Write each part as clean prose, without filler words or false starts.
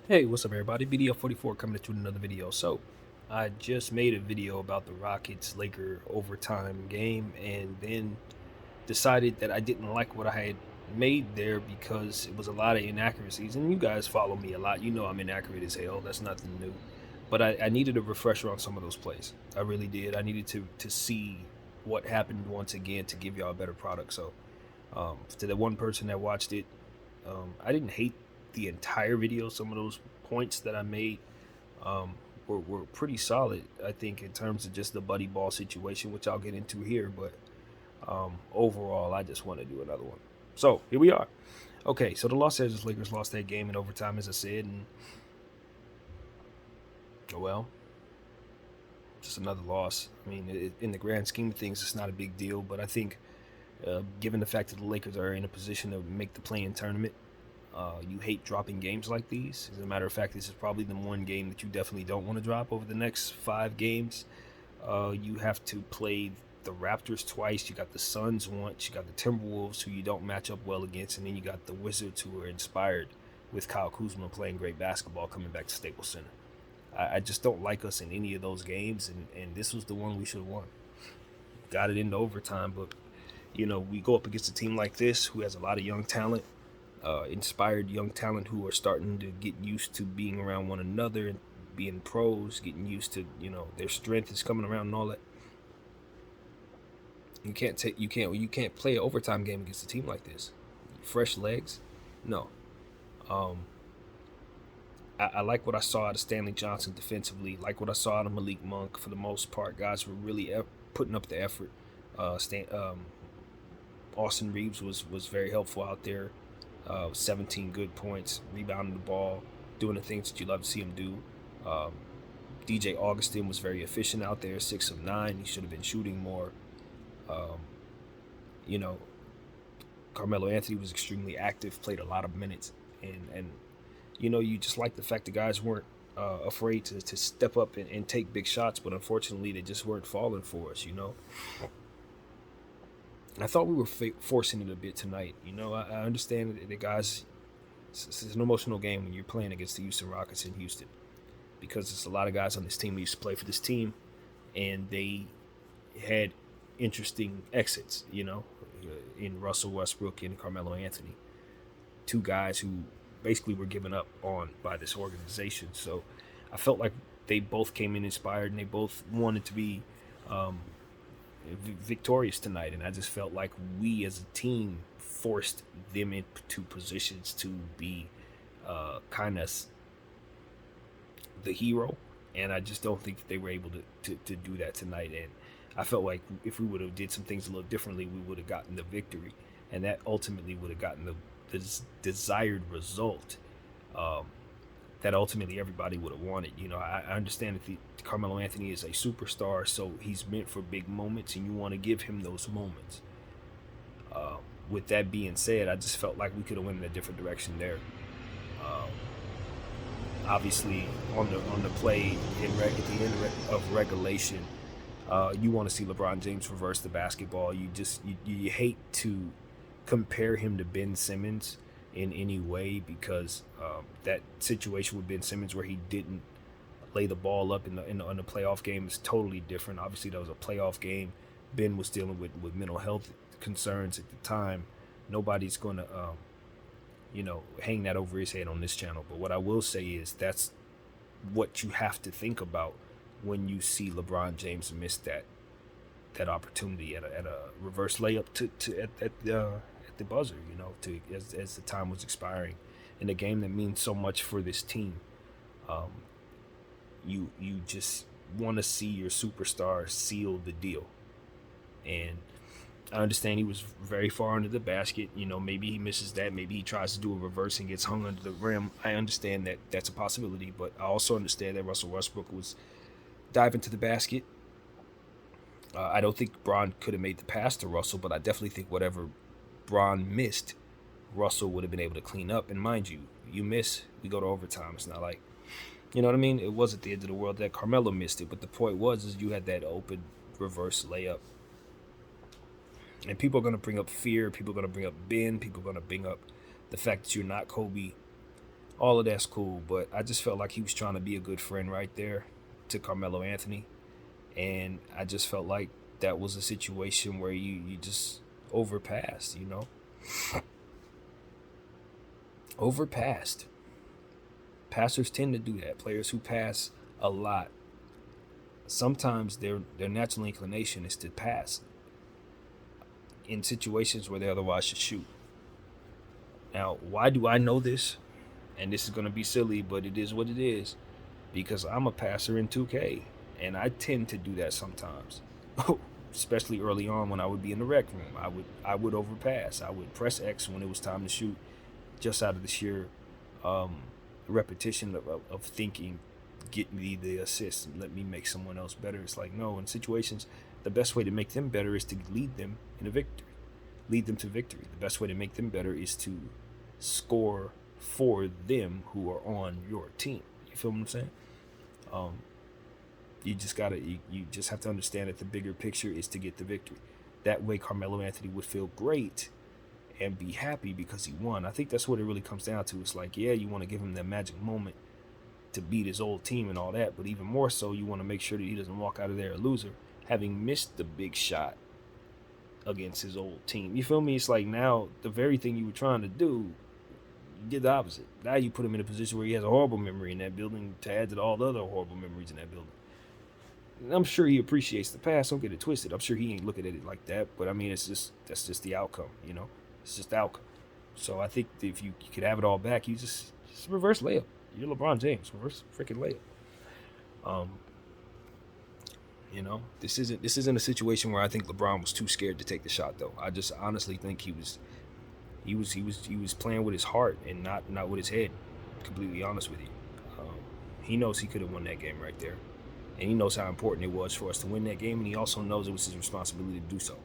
Hey, what's up, everybody? BDL44 coming at you with another video. So, I just made a video about the Rockets Laker overtime game and then decided that I didn't like what I had made there because it was a lot of inaccuracies. And you guys follow me a lot. You know I'm inaccurate as hell. That's nothing new. But I needed a refresher on some of those plays. I really did. I needed to see what happened once again to give y'all a better product. So, to the one person that watched it, I didn't hate the entire video. Some of those points that I made um, were pretty solid, I think, in terms of just the buddy ball situation, which I'll get into here. But overall, I just want to do another one. So here we are. Okay, so the Los Angeles Lakers lost that game in overtime, as I said, and well, just another loss. I mean, in the grand scheme of things, it's not a big deal, but I think, given the fact that the Lakers are in a position to make the play-in tournament, you hate dropping games like these. As a matter of fact, this is probably the one game that you definitely don't want to drop over the next 5 games. You have to play the Raptors twice. You got the Suns once. You got the Timberwolves, who you don't match up well against, and then you got the Wizards, who are inspired with Kyle Kuzma playing great basketball coming back to Staples Center. I just don't like us in any of those games, and this was the one we should have won. Got it into overtime, but we go up against a team like this who has a lot of young talent, inspired young talent who are starting to get used to being around one another and being pros, getting used to their strength is coming around and all that. You can't play an overtime game against a team like this. Fresh legs, no. Um, I like what I saw out of Stanley Johnson defensively. Like what I saw out of Malik Monk for the most part. Guys were really putting up the effort. Austin Reeves was very helpful out there. 17 good points, rebounding the ball, doing the things that you love to see him do. Um, DJ Augustin was very efficient out there, 6 of 9. He should have been shooting more. Um, you know, Carmelo Anthony was extremely active, played a lot of minutes, and you just like the fact the guys weren't afraid to step up and take big shots, but unfortunately they just weren't falling for us. I thought we were forcing it a bit tonight. I understand that the guys. It's an emotional game when you're playing against the Houston Rockets in Houston because there's a lot of guys on this team who used to play for this team, and they had interesting exits. In Russell Westbrook and Carmelo Anthony, two guys who basically were given up on by this organization. So I felt like they both came in inspired and they both wanted to be um, victorious tonight, and I just felt like we as a team forced them into positions to be kind of the hero, and I just don't think that they were able to do that tonight. And I felt like if we would have did some things a little differently, we would have gotten the victory, and that ultimately would have gotten the desired result. Um, that ultimately everybody would have wanted. I understand that Carmelo Anthony is a superstar, so he's meant for big moments, and you want to give him those moments. With that being said, I just felt like we could have went in a different direction there. Um, Obviously, on the play at the end of regulation, you want to see LeBron James reverse the basketball. You hate to compare him to Ben Simmons in any way because that situation with Ben Simmons where he didn't lay the ball up in the playoff game is totally different. Obviously, that was a playoff game. Ben was dealing with mental health concerns at the time. Nobody's going to hang that over his head on this channel. But what I will say is that's what you have to think about when you see LeBron James miss that opportunity at a reverse layup at the buzzer. As the time was expiring in a game that means so much for this team. Um, you just want to see your superstar seal the deal, and I understand he was very far under the basket. Maybe he misses that. Maybe he tries to do a reverse and gets hung under the rim. I understand that that's a possibility, but I also understand that Russell Westbrook was diving to the basket. I don't think Bron could have made the pass to Russell, but I definitely think whatever Bron missed, Russell would have been able to clean up. And mind you, you miss, we go to overtime. It's not like, you know what I mean? It wasn't the end of the world that Carmelo missed it, but the point was is you had that open reverse layup. And people are going to bring up fear. People are going to bring up Ben. People are going to bring up the fact that you're not Kobe. All of that's cool, but I just felt like he was trying to be a good friend right there to Carmelo Anthony, and I just felt like that was a situation where you just overpassed, overpassed. Passers tend to do that. Players who pass a lot, sometimes their natural inclination is to pass in situations where they otherwise should shoot. Now, why do I know this? And this is going to be silly, but it is what it is, because I'm a passer in 2K, and I tend to do that sometimes. Especially early on when I would be in the rec room, I would overpass. I would press X when it was time to shoot, just out of the sheer um, repetition of thinking, get me the assist and let me make someone else better. It's like, no, in situations, the best way to make them better is to lead them in a victory, lead them to victory. The best way to make them better is to score for them who are on your team. You feel what I'm saying? Um, you just gotta, you just have to understand that the bigger picture is to get the victory. That way, Carmelo Anthony would feel great and be happy because he won. I think that's what it really comes down to. It's like, yeah, you want to give him that magic moment to beat his old team and all that, but even more so, you want to make sure that he doesn't walk out of there a loser, having missed the big shot against his old team. You feel me? It's like now the very thing you were trying to do, you did the opposite. Now you put him in a position where he has a horrible memory in that building to add to all the other horrible memories in that building. And I'm sure he appreciates the past. Don't get it twisted. I'm sure he ain't looking at it like that. But I mean, that's just the outcome. It's just the outcome. So I think if you could have it all back, you just reverse layup. You're LeBron James. Reverse freaking layup. This isn't a situation where I think LeBron was too scared to take the shot though. I just honestly think he was playing with his heart and not with his head. Completely honest with you. He knows he could have won that game right there, and he knows how important it was for us to win that game, and he also knows it was his responsibility to do so.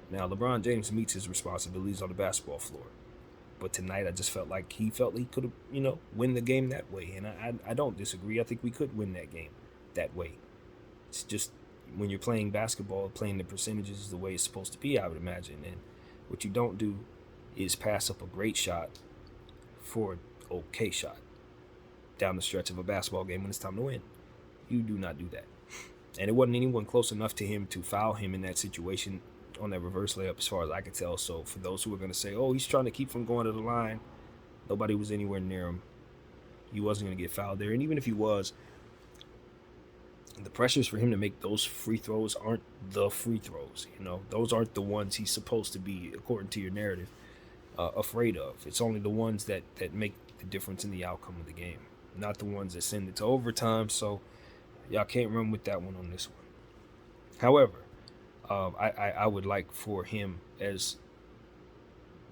Now, LeBron James meets his responsibilities on the basketball floor, but tonight I just felt like he could have, win the game that way, and I don't disagree. I think we could win that game that way. It's just when you're playing basketball, playing the percentages is the way it's supposed to be, I would imagine, and what you don't do is pass up a great shot for an okay shot down the stretch of a basketball game when it's time to win. You do not do that. And it wasn't anyone close enough to him to foul him in that situation on that reverse layup as far as I could tell. So for those who are going to say, oh, he's trying to keep from going to the line, nobody was anywhere near him. He wasn't going to get fouled there. And even if he was, the pressures for him to make those free throws aren't the free throws. Those aren't the ones he's supposed to be, according to your narrative, afraid of. It's only the ones that make the difference in the outcome of the game, not the ones that send it to overtime. So y'all can't run with that one on this one. However, I would like for him, as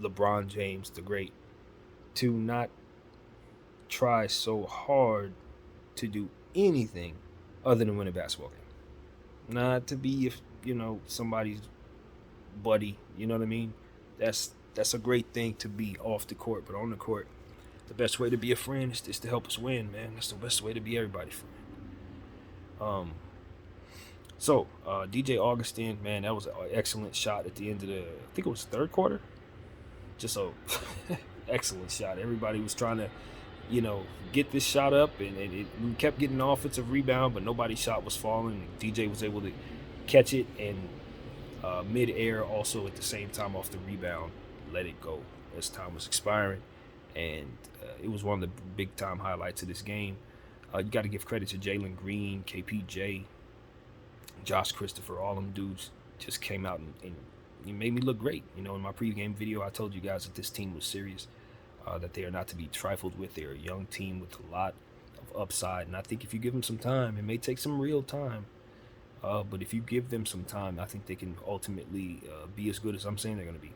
LeBron James the Great, to not try so hard to do anything other than win a basketball game. Not to be, somebody's buddy. You know what I mean? That's a great thing to be off the court, but on the court, the best way to be a friend is to help us win, man. That's the best way to be everybody's friend. So DJ Augustin, man, that was an excellent shot at the end of I think it was third quarter. Just a excellent shot. Everybody was trying to, get this shot up, and we kept getting an offensive rebound, but nobody's shot was falling. DJ was able to catch it and mid-air also at the same time off the rebound, let it go as time was expiring, and it was one of the big-time highlights of this game. You got to give credit to Jalen Green, KPJ, Josh Christopher. All them dudes just came out and it made me look great. In my pregame video, I told you guys that this team was serious, that they are not to be trifled with. They're a young team with a lot of upside, and I think if you give them some time, it may take some real time, but if you give them some time, I think they can ultimately be as good as I'm saying they're going to be.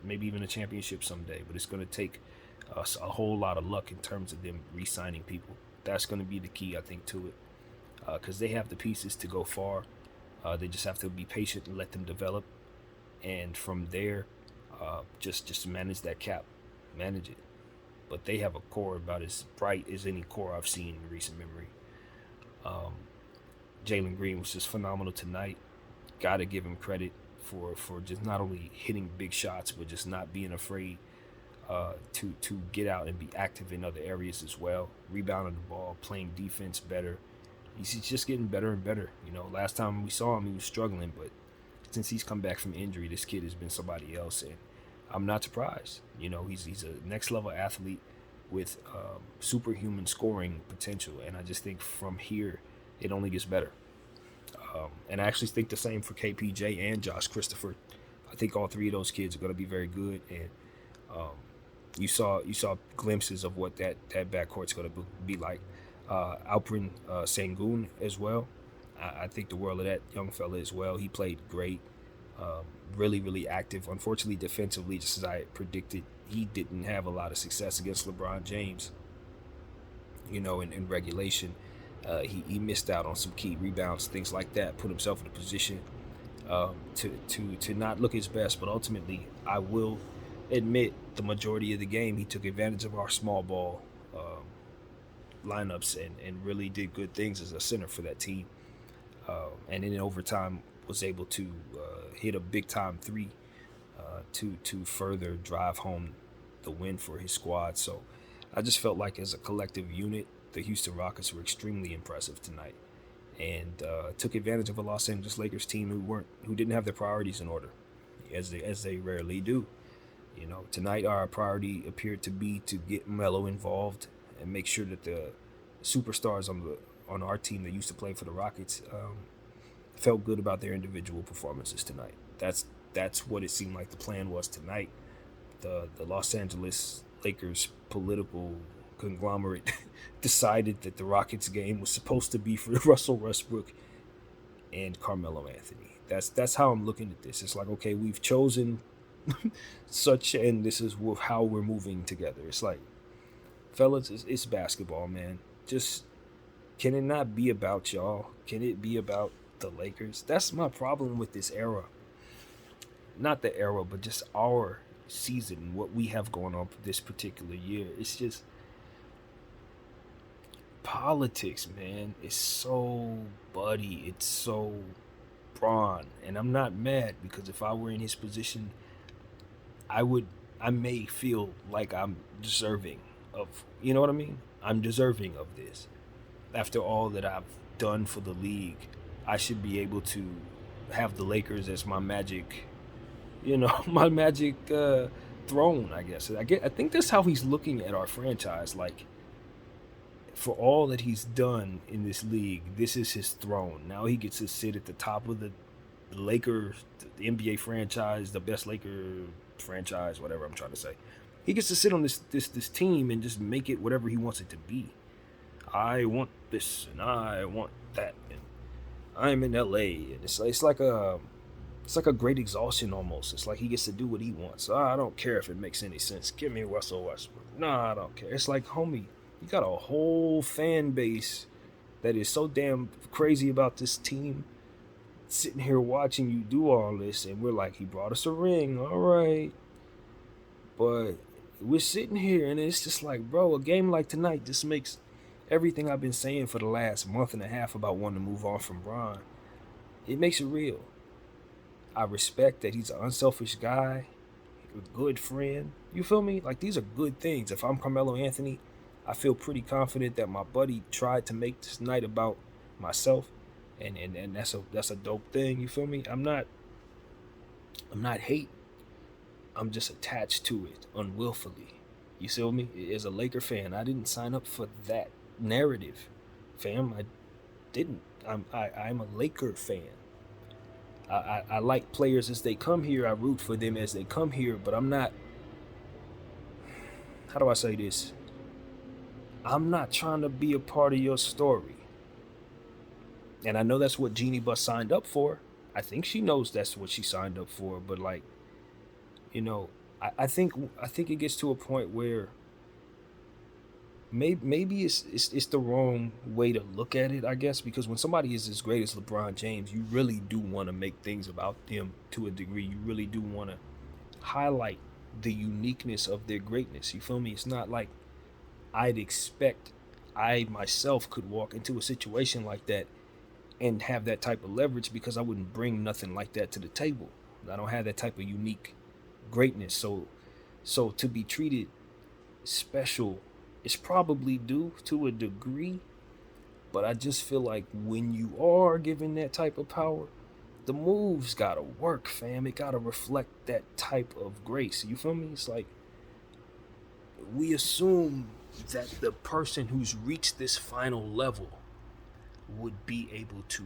Maybe even a championship someday, but it's going to take a whole lot of luck in terms of them re-signing people. That's going to be the key, I think, to it, because they have the pieces to go far. They just have to be patient and let them develop, and from there, just manage that cap, manage it. But they have a core about as bright as any core I've seen in recent memory. Jalen Green was just phenomenal tonight. Got to give him credit for just not only hitting big shots, but just not being afraid to get out and be active in other areas as well, rebounding the ball, playing defense better. He's just getting better and better. You know, last time we saw him, he was struggling, but since he's come back from injury, this kid has been somebody else, and I'm not surprised. You know, he's a next level athlete with superhuman scoring potential, and I just think from here it only gets better. And I actually think the same for KPJ and Josh Christopher. I think all three of those kids are going to be very good, and um, you saw glimpses of what that backcourt's going to be like. Alperen Sengun as well. I think the world of that young fella as well. He played great, really really active. Unfortunately, defensively, just as I predicted, he didn't have a lot of success against LeBron James. You know, in regulation, he missed out on some key rebounds, things like that. Put himself in a position to not look his best. But ultimately, I will admit the majority of the game he took advantage of our small ball lineups and really did good things as a center for that team. And in overtime was able to hit a big time three to further drive home the win for his squad. So I just felt like as a collective unit, the Houston Rockets were extremely impressive tonight, and took advantage of a Los Angeles Lakers team who didn't have their priorities in order, as they rarely do. You know, tonight our priority appeared to be to get Melo involved and make sure that the superstars on our team that used to play for the Rockets felt good about their individual performances tonight. That's what it seemed like the plan was tonight. The Los Angeles Lakers political conglomerate decided that the Rockets game was supposed to be for Russell Westbrook and Carmelo Anthony. That's how I'm looking at this. It's like, okay, we've chosen such, and this is how we're moving together. It's like, fellas, it's basketball, man. Just, can it not be about y'all? Can it be about the Lakers? That's my problem with this era. Not the era, but just our season, what we have going on for this particular year. It's just politics, man. It's so buddy. It's so Braun. And I'm not mad, because if I were in his position, I may feel like I'm deserving of, you know what I mean? I'm deserving of this. After all that I've done for the league, I should be able to have the Lakers as my magic, my magic throne, I guess. I think that's how he's looking at our franchise. Like, for all that he's done in this league, this is his throne. Now he gets to sit at the top of the Lakers, the NBA franchise, the best Laker franchise, whatever I'm trying to say. He gets to sit on this team and just make it whatever he wants it to be. I want this and I want that, and I'm in LA, and it's like a great exhaustion almost. It's like he gets to do what he wants. I don't care if it makes any sense. Give me Russell Westbrook. No, I don't care. It's like, homie, you got a whole fan base that is so damn crazy about this team, sitting here watching you do all this, and we're like, he brought us a ring, all right, but we're sitting here and it's just like, bro, a game like tonight just makes everything I've been saying for the last month and a half about wanting to move on from Bron, it makes it real. I respect that he's an unselfish guy, a good friend. You feel me? Like, these are good things. If I'm Carmelo Anthony, I feel pretty confident that my buddy tried to make this night about myself, and that's a dope thing. You feel me? I'm not hate. I'm just attached to it unwillfully. You feel me? As a Laker fan, I didn't sign up for that narrative, fam. I didn't. I'm a Laker fan. I like players as they come here. I root for them as they come here, but I'm not, how do I say this? I'm not trying to be a part of your story. And I know that's what Jeannie Buss signed up for. I think she knows that's what she signed up for, but like, I think it gets to a point where maybe it's the wrong way to look at it, I guess, because when somebody is as great as LeBron James, you really do want to make things about them to a degree. You really do want to highlight the uniqueness of their greatness. You feel me? It's not like I'd expect I myself could walk into a situation like that and have that type of leverage, because I wouldn't bring nothing like that to the table. I don't have that type of unique greatness. So So to be treated special is probably due to a degree, but I just feel like when you are given that type of power, the moves gotta work, fam. It gotta reflect that type of grace. You feel me? It's like we assume that the person who's reached this final level would be able to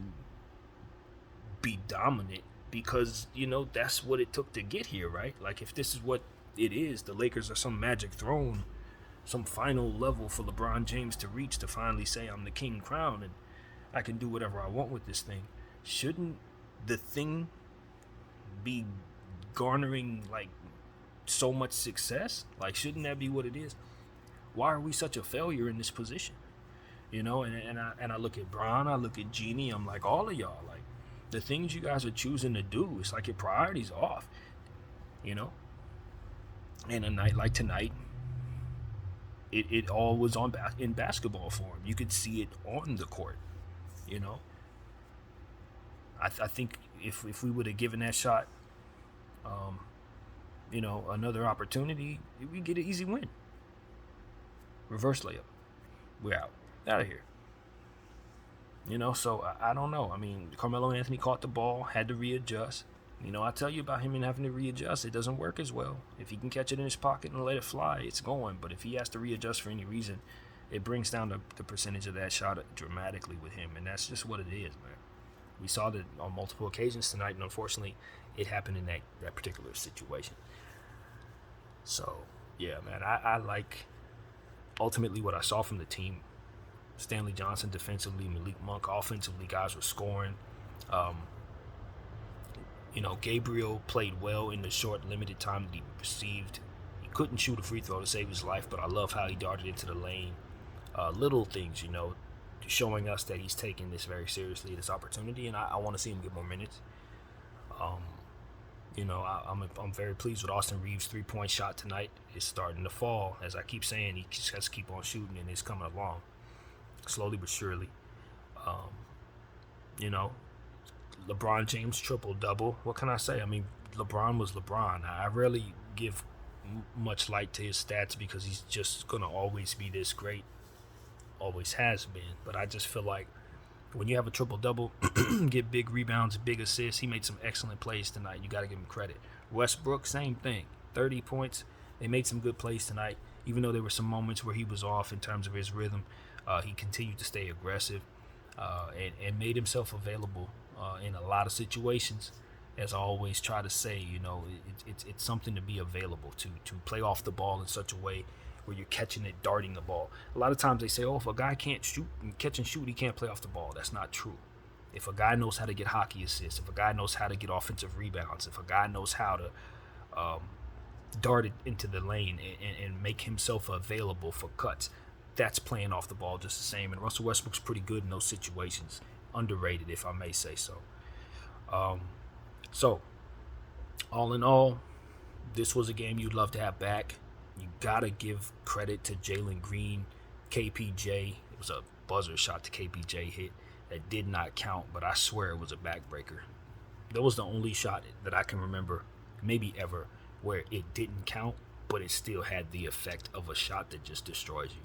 be dominant because, that's what it took to get here, right? Like, if this is what it is, the Lakers are some magic throne, some final level for LeBron James to reach to finally say, I'm the king crown and I can do whatever I want with this thing. Shouldn't the thing be garnering, like, so much success? Like, shouldn't that be what it is? Why are we such a failure in this position? And I look at Bron, I look at Jeanie, I'm like, all of y'all, like, the things you guys are choosing to do, it's like your priorities off, And a night like tonight, it all was in basketball form. You could see it on the court, I think if we would have given that shot, another opportunity, we get an easy win. Reverse layup. We're out of here. So I don't know. I mean, Carmelo Anthony caught the ball, had to readjust. I tell you about him and having to readjust. It doesn't work as well. If he can catch it in his pocket and let it fly, it's going. But if he has to readjust for any reason, it brings down the percentage of that shot dramatically with him. And that's just what it is, man. We saw that on multiple occasions tonight, and unfortunately, it happened in that particular situation. So, yeah, man, I like ultimately what I saw from the team. Stanley Johnson defensively, Malik Monk offensively, guys were scoring. Gabriel played well in the short, limited time that he received. He couldn't shoot a free throw to save his life, but I love how he darted into the lane. Little things, showing us that he's taking this very seriously, this opportunity, and I want to see him get more minutes. I'm very pleased with Austin Reeves' three-point shot tonight. It's starting to fall. As I keep saying, he just has to keep on shooting, and it's coming along. Slowly but surely. LeBron James triple-double. What can I say? I mean, LeBron was LeBron. I rarely give much light to his stats because he's just going to always be this great. Always has been. But I just feel like when you have a triple-double, get big rebounds, big assists, he made some excellent plays tonight. You got to give him credit. Westbrook, same thing. 30 points. They made some good plays tonight. Even though there were some moments where he was off in terms of his rhythm, he continued to stay aggressive and made himself available in a lot of situations. As I always try to say, it's something to be available to play off the ball in such a way where you're catching it, darting the ball. A lot of times they say, if a guy can't shoot and catch and shoot, he can't play off the ball. That's not true. If a guy knows how to get hockey assists, if a guy knows how to get offensive rebounds, if a guy knows how to dart it into the lane and make himself available for cuts, that's playing off the ball just the same. And Russell Westbrook's pretty good in those situations. Underrated, if I may say so. So, all in all, this was a game you'd love to have back. You got to give credit to Jalen Green, KPJ. It was a buzzer shot to KPJ hit that did not count, but I swear it was a backbreaker. That was the only shot that I can remember, maybe ever, where it didn't count, but it still had the effect of a shot that just destroys you.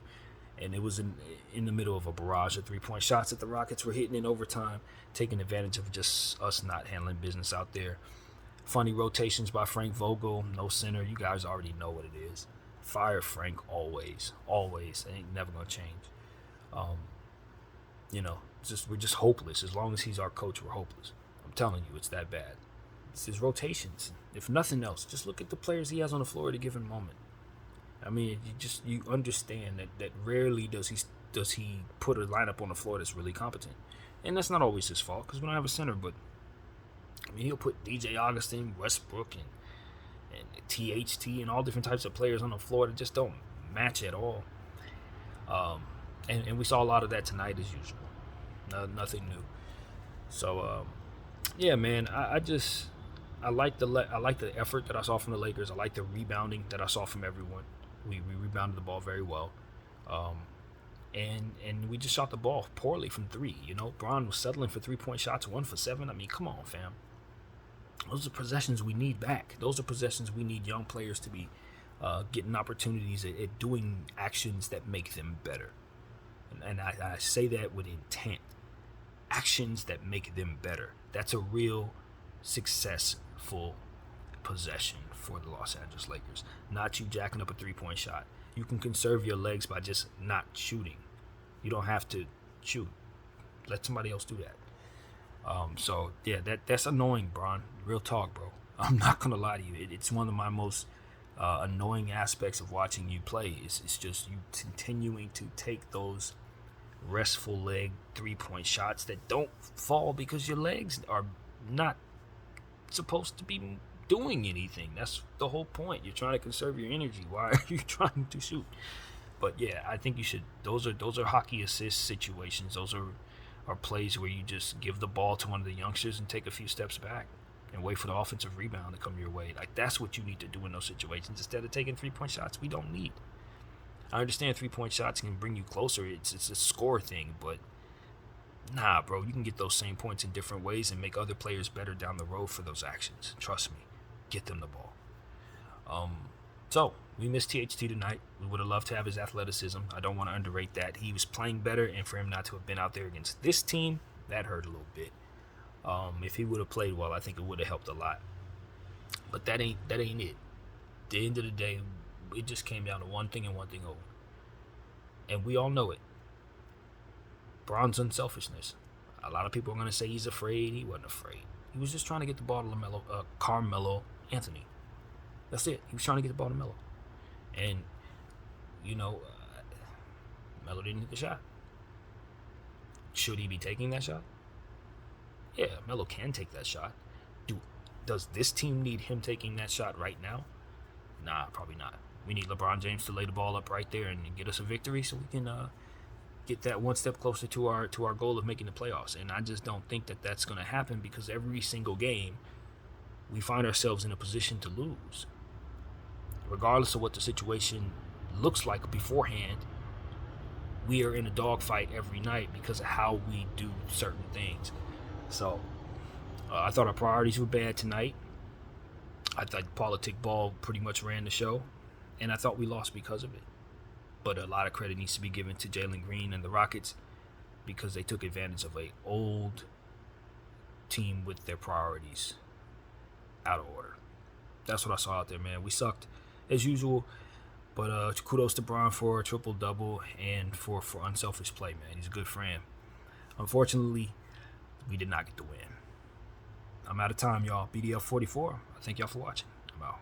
And it was in the middle of a barrage of three-point shots that the Rockets were hitting in overtime, taking advantage of just us not handling business out there. Funny rotations by Frank Vogel, no center. You guys already know what it is. Fire Frank always. It ain't never going to change. We're just hopeless. As long as he's our coach, we're hopeless. I'm telling you, it's that bad. It's his rotations. If nothing else, just look at the players he has on the floor at a given moment. I mean, you understand that rarely does he put a lineup on the floor that's really competent, and that's not always his fault because we don't have a center. But I mean, he'll put DJ Augustin, Westbrook, and THT and all different types of players on the floor that just don't match at all. And we saw a lot of that tonight as usual. Nothing new. So yeah, man, I like the effort that I saw from the Lakers. I like the rebounding that I saw from everyone. We rebounded the ball very well. And we just shot the ball poorly from three. Bron was settling for 3-point shots, 1 for 7. I mean, come on, fam. Those are possessions we need back. Those are possessions we need young players to be getting opportunities at doing actions that make them better. And I say that with intent. Actions that make them better. That's a real successful possession for the Los Angeles Lakers. Not you jacking up a 3-point shot. You can conserve your legs by just not shooting. You don't have to shoot. Let somebody else do that. So yeah, that's annoying, Bron. Real talk, bro. I'm not gonna lie to you. It's one of my most annoying aspects of watching you play. It's just you continuing to take those restful leg 3-point shots that don't fall because your legs are not supposed to be doing anything. That's the whole point. You're trying to conserve your energy. Why are you trying to shoot? But yeah, I think you should. Those are hockey assist situations. Those are plays where you just give the ball to one of the youngsters and take a few steps back and wait for the offensive rebound to come your way. Like, that's what you need to do in those situations instead of taking 3-point shots we don't need. I understand 3-point shots can bring you closer. It's a score thing, but nah, bro, you can get those same points in different ways and make other players better down the road for those actions. Trust me. Get them the ball. So we missed THT tonight. We would have loved to have his athleticism. I don't want to underrate that. He was playing better, and for him not to have been out there against this team, that hurt a little bit. If he would have played well, I think it would have helped a lot. But that ain't it. At the end of the day, it just came down to one thing and one thing only. And we all know it. Bron's unselfishness. A lot of people are going to say he's afraid. He wasn't afraid. He was just trying to get the ball to Carmelo Anthony. That's it. He was trying to get the ball to Melo. And, Melo didn't hit the shot. Should he be taking that shot? Yeah, Melo can take that shot. Does this team need him taking that shot right now? Nah, probably not. We need LeBron James to lay the ball up right there and get us a victory so we can get that one step closer to our goal of making the playoffs. And I just don't think that that's going to happen because every single game we find ourselves in a position to lose. Regardless of what the situation looks like beforehand, we are in a dogfight every night because of how we do certain things. So I thought our priorities were bad tonight. I thought politic ball pretty much ran the show, and I thought we lost because of it. But a lot of credit needs to be given to Jalen Green and the Rockets because they took advantage of an old team with their priorities out of order. That's what I saw out there, man. We sucked as usual, but kudos to Bron for a triple-double and for unselfish play, man. He's a good friend. Unfortunately, we did not get the win. I'm out of time, y'all. BDL 44. I thank y'all for watching. I'm out.